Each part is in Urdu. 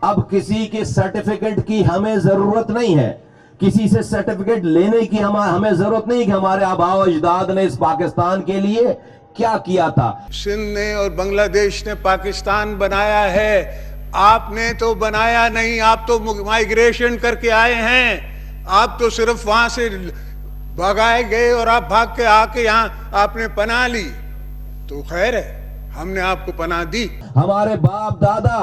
اب کسی کے سرٹیفکیٹ کی ہمیں ضرورت نہیں ہے, کسی سے سرٹیفکیٹ لینے کی ہمیں ضرورت نہیں کہ ہمارے آباء و اجداد نے اس پاکستان کے لیے کیا کیا تھا. سندھ نے اور بنگلہ دیش نے پاکستان بنایا ہے, آپ نے تو بنایا نہیں, آپ تو مائیگریشن کر کے آئے ہیں, آپ تو صرف وہاں سے بھگائے گئے اور آپ بھاگ کے آ کے یہاں آپ نے پناہ لی, تو خیر ہے ہم نے آپ کو پناہ دی. ہمارے باپ دادا,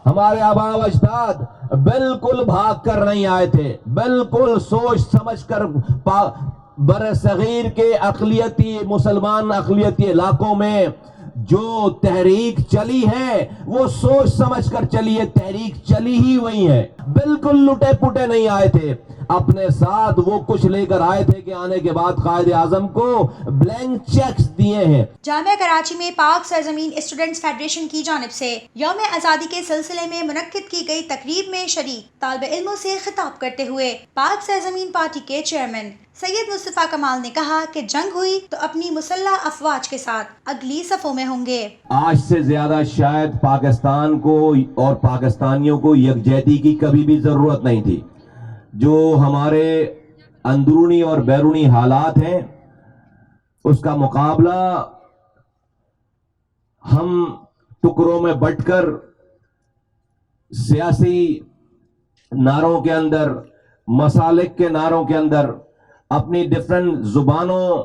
ہمارے آباء و اجداد بالکل بھاگ کر نہیں آئے تھے, بالکل سوچ سمجھ کر بر صغیر کے اقلیتی مسلمان اقلیتی علاقوں میں جو تحریک چلی ہے وہ سوچ سمجھ کر چلی ہے, تحریک چلی ہی وہی ہے, بالکل لٹے پٹے نہیں آئے تھے. اپنے ساتھ وہ کچھ لے کر آئے تھے کہ آنے کے بعد قائد اعظم کو بلینک چیکس دیے ہیں. جامعہ کراچی میں پاک سرزمین اسٹوڈنٹس فیڈریشن کی جانب سے یوم آزادی کے سلسلے میں منعقد کی گئی تقریب میں شریک طالب علموں سے خطاب کرتے ہوئے پاک سرزمین پارٹی کے چیئرمین سید مصطفیٰ کمال نے کہا کہ جنگ ہوئی تو اپنی مسلح افواج کے ساتھ اگلی صفوں میں ہوں گے. آج سے زیادہ شاید پاکستان کو اور پاکستانیوں کو یکجہتی کی کبھی بھی ضرورت نہیں تھی. جو ہمارے اندرونی اور بیرونی حالات ہیں اس کا مقابلہ ہم ٹکڑوں میں بٹ کر سیاسی نعروں کے اندر, مسالک کے نعروں کے اندر, اپنی ڈیفرنٹ زبانوں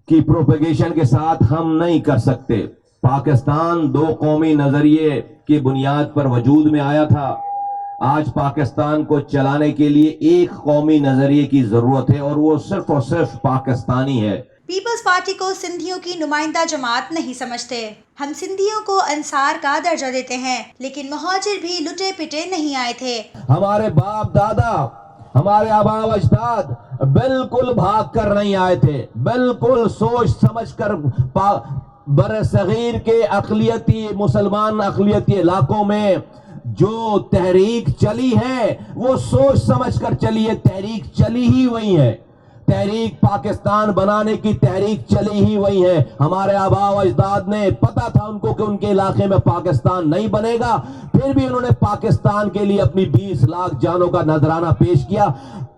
کی پروپیگیشن کے ساتھ ہم نہیں کر سکتے. پاکستان دو قومی نظریے کی بنیاد پر وجود میں آیا تھا. آج پاکستان کو چلانے کے لیے ایک قومی نظریے کی ضرورت ہے اور وہ صرف اور صرف پاکستانی ہے. پیپلز پارٹی کو سندھیوں کی نمائندہ جماعت نہیں سمجھتے. ہم سندھیوں کو انصار کا درجہ دیتے ہیں, لیکن مہاجر بھی لٹے پٹے نہیں آئے تھے. ہمارے باپ دادا, ہمارے آباء و اجداد بالکل بھاگ کر نہیں آئے تھے, بالکل سوچ سمجھ کر بر صغیر کے اقلیتی مسلمان اقلیتی علاقوں میں جو تحریک چلی ہے وہ سوچ سمجھ کر چلی ہے, تحریک چلی ہی وہی ہے, تحریک پاکستان بنانے کی تحریک چلی ہی وہی ہے. ہمارے آباء و اجداد نے پتا تھا ان کو کہ ان کے علاقے میں پاکستان نہیں بنے گا, پھر بھی انہوں نے پاکستان کے لیے اپنی 20 لاکھ جانوں کا نذرانہ پیش کیا.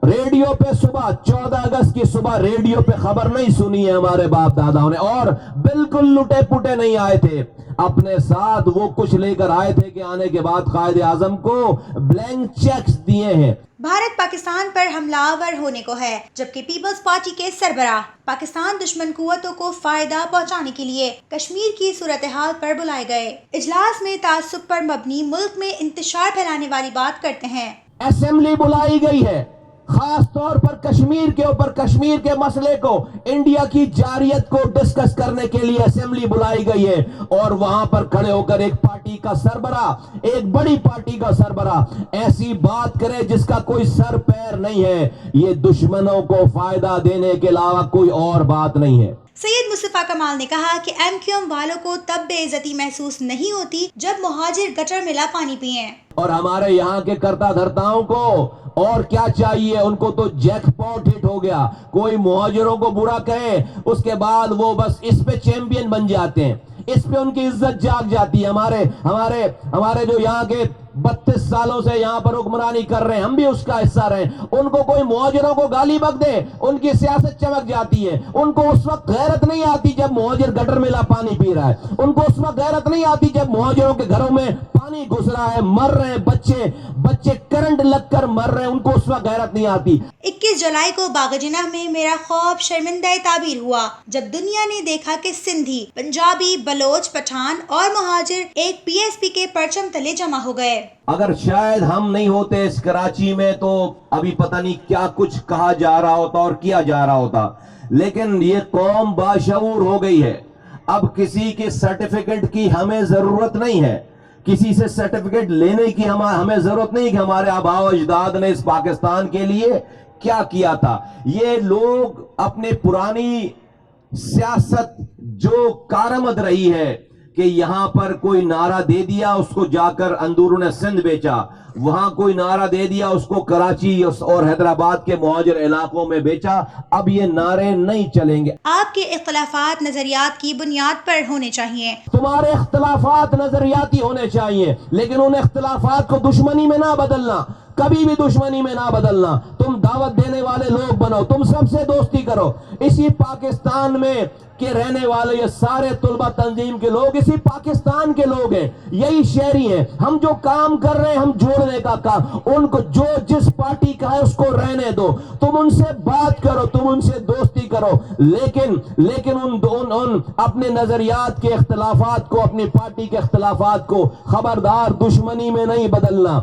ریڈیو پہ صبح 14 اگست کی صبح ریڈیو پہ خبر نہیں سنی ہے ہمارے باپ داداؤں نے, اور بالکل لٹے پٹے نہیں آئے تھے. اپنے ساتھ وہ کچھ لے کر آئے تھے کہ آنے کے بعد قائد اعظم کو بلینک چیکس دیے ہیں. بھارت پاکستان پر حملہ آور ہونے کو ہے, جبکہ پیپلز پارٹی کے سربراہ پاکستان دشمن قوتوں کو فائدہ پہنچانے کے لیے کشمیر کی صورتحال پر بلائے گئے. اجلاس میں تعصب پر مبنی ملک میں انتشار پھیلانے والی بات کرتے ہیں. اسمبلی بلائی گئی ہے خاص طور پر کشمیر کے اوپر, کشمیر کے مسئلے کو, انڈیا کی جارحیت کو ڈسکس کرنے کے لیے اسمبلی بلائی گئی ہے, اور وہاں پر کھڑے ہو کر ایک پارٹی کا سربراہ, ایک بڑی پارٹی کا سربراہ ایسی بات کرے جس کا کوئی سر پیر نہیں ہے, یہ دشمنوں کو فائدہ دینے کے علاوہ کوئی اور بات نہیں ہے. سید مصطفیٰ کمال نے کہا کہ ایم کیو ایم والوں کو تب بے عزتی محسوس نہیں ہوتی جب مہاجر گٹر ملا پانی پئیں. اور ہمارے یہاں کے کرتا دھرتاؤں کو اور کیا چاہیے, ان کو تو جیک پاٹ ہٹ ہو گیا. کوئی مہاجروں کو برا کہے اس کے بعد وہ بس اس پہ چیمپئن بن جاتے ہیں, اس پہ ان کی عزت جاگ جاتی ہے. ہمارے جو یہاں کے 32 سالوں سے یہاں پر حکمرانی کر رہے ہیں, ہم بھی اس کا حصہ رہے, ان کو کوئی مہاجروں کو گالی بک دے ان کی سیاست چمک جاتی ہے. ان کو اس وقت غیرت نہیں آتی جب مہاجر گٹر ملا پانی پی رہا ہے, ان کو اس وقت غیرت نہیں آتی جب مہاجروں کے گھروں میں پانی گھس رہا ہے, مر رہے ہیں بچے کرنٹ لگ کر مر رہے ہیں, ان کو اس وقت غیرت نہیں آتی. 21 جولائی کو باغ جناح میں میرا خواب شرمندہ تعبیر ہوا جب دنیا نے دیکھا کہ سندھی, پنجابی, بلوچ, پٹھان اور مہاجر ایک پی ایس پی کے پرچم تلے جمع ہو گئے. اگر شاید ہم نہیں ہوتے اس کراچی میں تو ابھی پتہ نہیں کیا کچھ کہا جا رہا ہوتا اور کیا جا رہا ہوتا, لیکن یہ قوم باشعور ہو گئی ہے. اب کسی کے سرٹیفکیٹ کی ہمیں ضرورت نہیں ہے, کسی سے سرٹیفکیٹ لینے کی ہمیں ضرورت نہیں کہ ہمارے آباء و اجداد نے اس پاکستان کے لیے کیا کیا تھا. یہ لوگ اپنے پرانی سیاست جو کارآمد رہی ہے کہ یہاں پر کوئی نعرہ دے دیا اس کو جا کر اندرون سندھ بیچا, وہاں کوئی نعرہ دے دیا اس کو کراچی اور حیدرآباد کے مہاجر علاقوں میں بیچا. اب یہ نعرے نہیں چلیں گے. آپ کے اختلافات نظریات کی بنیاد پر ہونے چاہیے. تمہارے اختلافات نظریاتی ہونے چاہیے, لیکن ان اختلافات کو دشمنی میں نہ بدلنا, کبھی بھی دشمنی میں نہ بدلنا. تم دعوت دینے والے لوگ بنو, تم سب سے دوستی کرو. اسی پاکستان میں کے رہنے والے یہ سارے طلبہ تنظیم کے لوگ اسی پاکستان کے لوگ ہیں, یہی شہری ہیں. ہم جو کام کر رہے ہیں ہم جوڑنے کا کام, ان کو جو جس پارٹی کا ہے اس کو رہنے دو. تم ان سے بات کرو, تم ان سے دوستی کرو, لیکن ان اپنے نظریات کے اختلافات کو, اپنی پارٹی کے اختلافات کو خبردار دشمنی میں نہیں بدلنا.